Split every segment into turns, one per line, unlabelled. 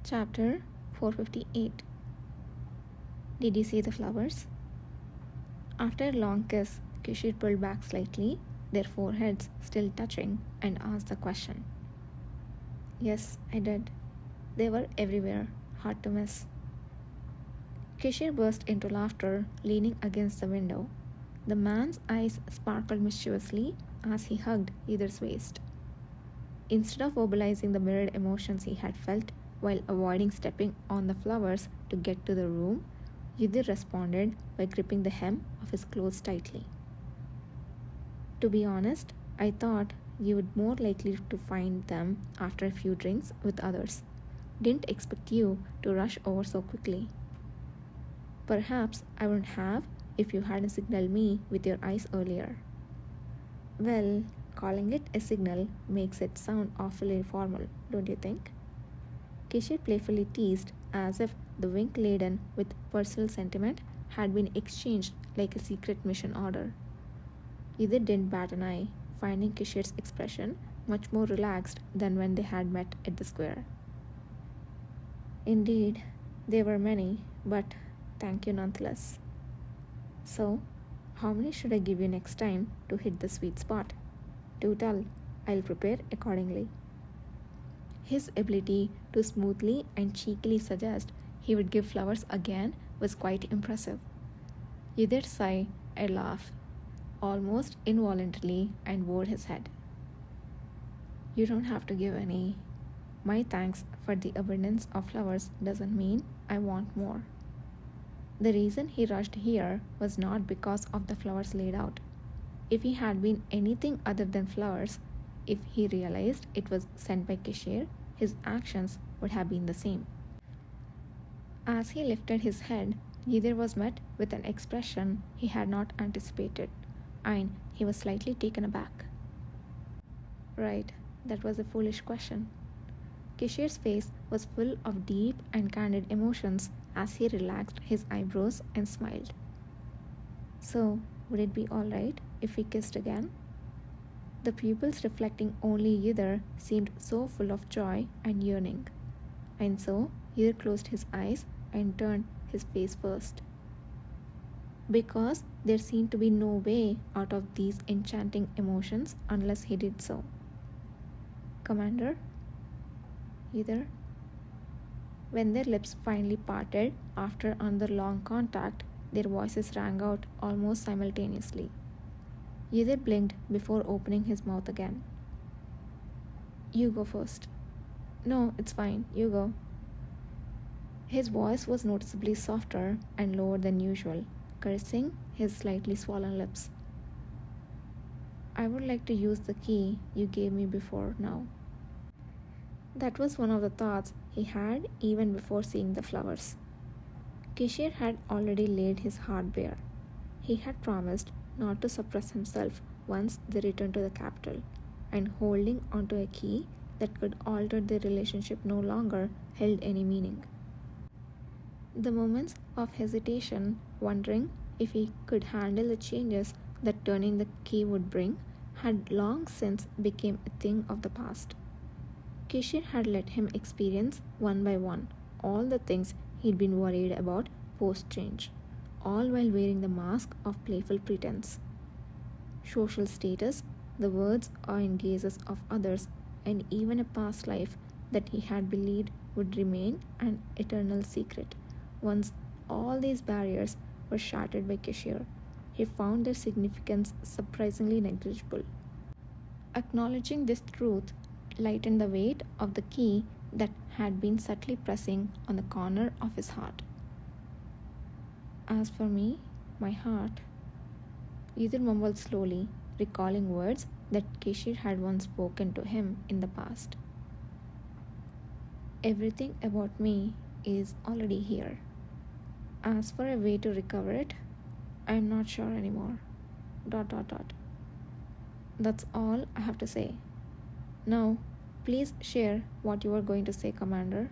Chapter 458. Did you see the flowers? After a long kiss, Kishir pulled back slightly, their foreheads still touching, and asked the question. Yes, I did. They were everywhere, hard to miss. Kishir burst into laughter, leaning against the window. The man's eyes sparkled mischievously as he hugged Either's waist. Instead of verbalizing the mirrored emotions he had felt while avoiding stepping on the flowers to get to the room, Yudhir responded by gripping the hem of his clothes tightly. To be honest, I thought you would more likely to find them after a few drinks with others. Didn't expect you to rush over so quickly. Perhaps I wouldn't have if you hadn't signaled me with your eyes earlier. Well, calling it a signal makes it sound awfully formal, don't you think? Kishir playfully teased as if the wink laden with personal sentiment had been exchanged like a secret mission order. Either didn't bat an eye, finding Kishir's expression much more relaxed than when they had met at the square. Indeed, there were many, but thank you nonetheless. So, how many should I give you next time to hit the sweet spot? Do tell, I'll prepare accordingly. His ability to smoothly and cheekily suggest he would give flowers again was quite impressive. Yudhir sighed a laugh, almost involuntarily, and bowed his head. You don't have to give any. My thanks for the abundance of flowers doesn't mean I want more. The reason he rushed here was not because of the flowers laid out. If he had been anything other than flowers, if he realized it was sent by Kishir, his actions would have been the same. As he lifted his head, Yudhir was met with an expression he had not anticipated, and he was slightly taken aback. Right, that was a foolish question. Kishir's face was full of deep and candid emotions as he relaxed his eyebrows and smiled. So, would it be alright if we kissed again? The pupils reflecting only Yudhir seemed so full of joy and yearning, and so Yudhir closed his eyes and turned his face first. Because there seemed to be no way out of these enchanting emotions unless he did so. Commander? Yudhir? When their lips finally parted after another long contact, their voices rang out almost simultaneously. Yudhir blinked before opening his mouth again. You go first. No, it's fine, you go. His voice was noticeably softer and lower than usual, caressing his slightly swollen lips. I would like to use the key you gave me before now. That was one of the thoughts he had even before seeing the flowers. Kishir had already laid his heart bare. He had promised not to suppress himself once they returned to the capital, and holding onto a key that could alter their relationship no longer held any meaning. The moments of hesitation, wondering if he could handle the changes that turning the key would bring, had long since become a thing of the past. Kishir had let him experience one by one all the things he'd been worried about post-change, all while wearing the mask of playful pretense. Social status, the words and gazes of others, and even a past life that he had believed would remain an eternal secret. Once all these barriers were shattered by Kishir, he found their significance surprisingly negligible. Acknowledging this truth lightened the weight of the key that had been subtly pressing on the corner of his heart. As for me, my heart, Yudhir mumbled slowly, recalling words that Kishir had once spoken to him in the past. Everything about me is already here. As for a way to recover it, I am not sure anymore. ... That's all I have to say. Now, please share what you are going to say, Commander.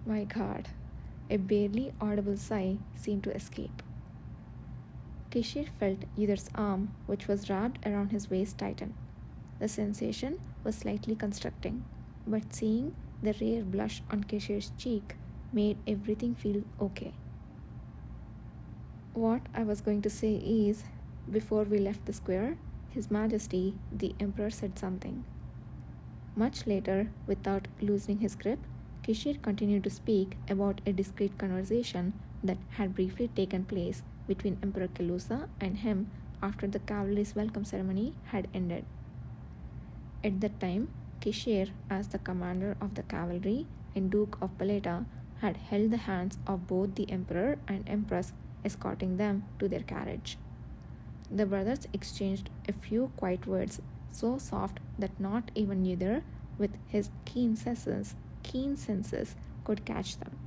My God, a barely audible sigh seemed to escape. Kishir felt Yudhir's arm, which was wrapped around his waist, tighten. The sensation was slightly constricting, but seeing the rare blush on Keshir's cheek made everything feel okay. What I was going to say is, before we left the square, His Majesty the Emperor said something. Much later, without loosening his grip, Keshir continued to speak about a discreet conversation that had briefly taken place between Emperor Kelusa and him after the cavalry's welcome ceremony had ended. At that time, Keshir, as the commander of the cavalry and Duke of Baleta, had held the hands of both the Emperor and Empress, escorting them to their carriage. The brothers exchanged a few quiet words, so soft that not even Yudhir, with his keen senses, could catch them.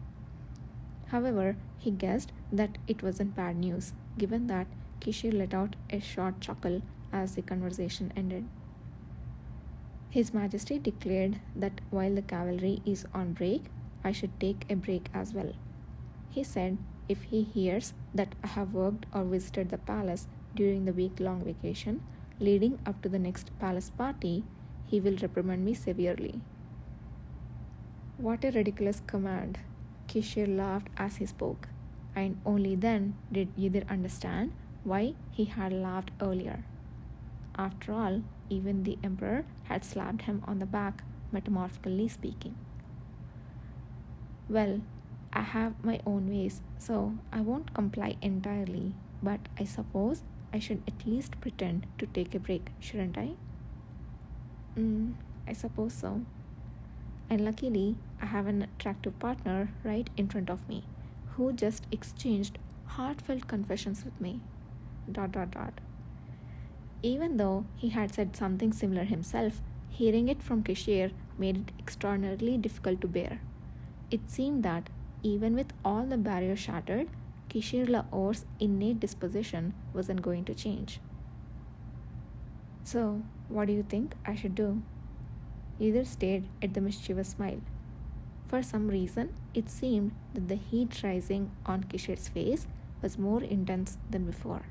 However, he guessed that it wasn't bad news, given that Keshir let out a short chuckle as the conversation ended. His Majesty declared that while the cavalry is on break, I should take a break as well. He said if he hears that I have worked or visited the palace during the week-long vacation leading up to the next palace party, he will reprimand me severely. What a ridiculous command! Keshir laughed as he spoke, and only then did Yudhir understand why he had laughed earlier. After all, even the Emperor had slapped him on the back, metaphorically speaking. Well, I have my own ways, so I won't comply entirely, but I suppose I should at least pretend to take a break, shouldn't I? I suppose so. And luckily, I have an attractive partner right in front of me, who just exchanged heartfelt confessions with me. ... Even though he had said something similar himself, hearing it from Keshir made it extraordinarily difficult to bear. It seemed that, even with all the barriers shattered, Keshir La Or's innate disposition wasn't going to change. So, what do you think I should do? Yudhir stared at the mischievous smile. For some reason, it seemed that the heat rising on Keshir's face was more intense than before.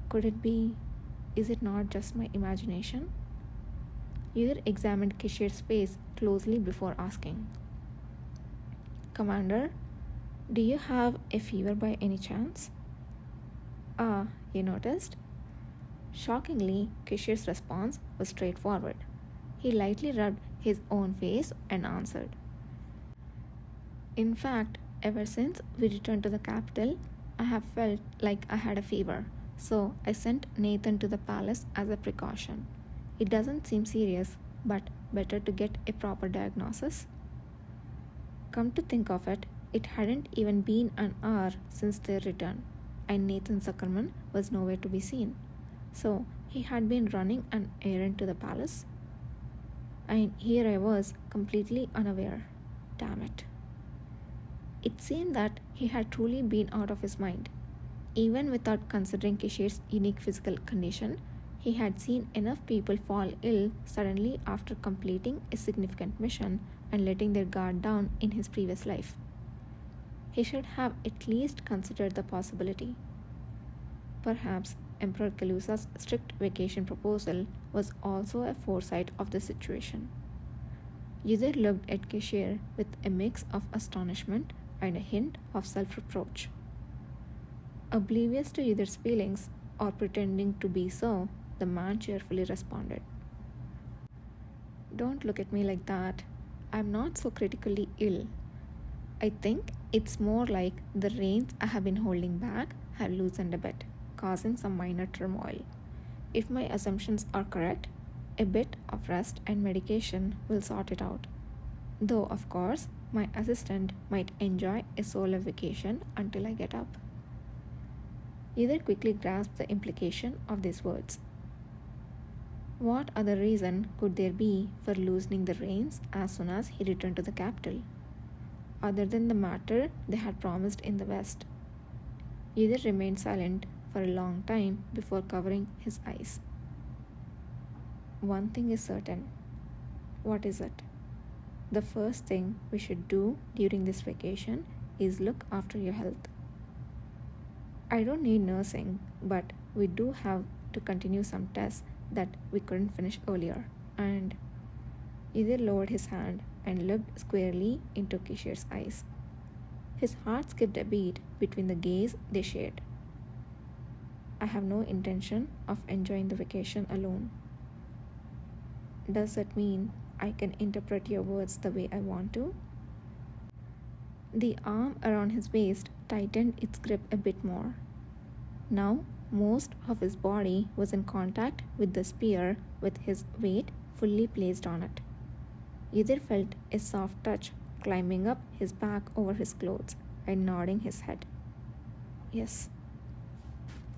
Could it be? Is it not just my imagination? Yudhir examined Keshir's face closely before asking. Commander, do you have a fever by any chance? Ah, you noticed? Shockingly, Keshir's response was straightforward. He lightly rubbed his own face and answered. In fact, ever since we returned to the capital, I have felt like I had a fever, so I sent Nathan to the palace as a precaution. It doesn't seem serious, but better to get a proper diagnosis. Come to think of it, it hadn't even been an hour since their return, and Nathan Zuckerman was nowhere to be seen. So he had been running an errand to the palace. And here I was, completely unaware. Damn it. It seemed that he had truly been out of his mind. Even without considering Keshir's unique physical condition, he had seen enough people fall ill suddenly after completing a significant mission and letting their guard down in his previous life. He should have at least considered the possibility. Perhaps Emperor Kelusa's strict vacation proposal was also a foresight of the situation. Yudhir looked at Keshir with a mix of astonishment and a hint of self-reproach. Oblivious to Yudhir's feelings, or pretending to be so, the man cheerfully responded. Don't look at me like that. I'm not so critically ill. I think it's more like the reins I have been holding back have loosened a bit, causing some minor turmoil. If my assumptions are correct, a bit of rest and medication will sort it out. Though, of course, my assistant might enjoy a solo vacation until I get up. Yudhir quickly grasped the implication of these words. What other reason could there be for loosening the reins as soon as he returned to the capital, other than the matter they had promised in the West? Yudhir remained silent for a long time before covering his eyes. One thing is certain. What is it? The first thing we should do during this vacation is look after your health. I don't need nursing, but we do have to continue some tests that we couldn't finish earlier, and Ydir lowered his hand and looked squarely into Kishir's eyes. His heart skipped a beat between the gaze they shared. I have no intention of enjoying the vacation alone. Does that mean I can interpret your words the way I want to? The arm around his waist tightened its grip a bit more. Now, most of his body was in contact with the spear with his weight fully placed on it. Ydir felt a soft touch climbing up his back over his clothes and nodding his head. Yes,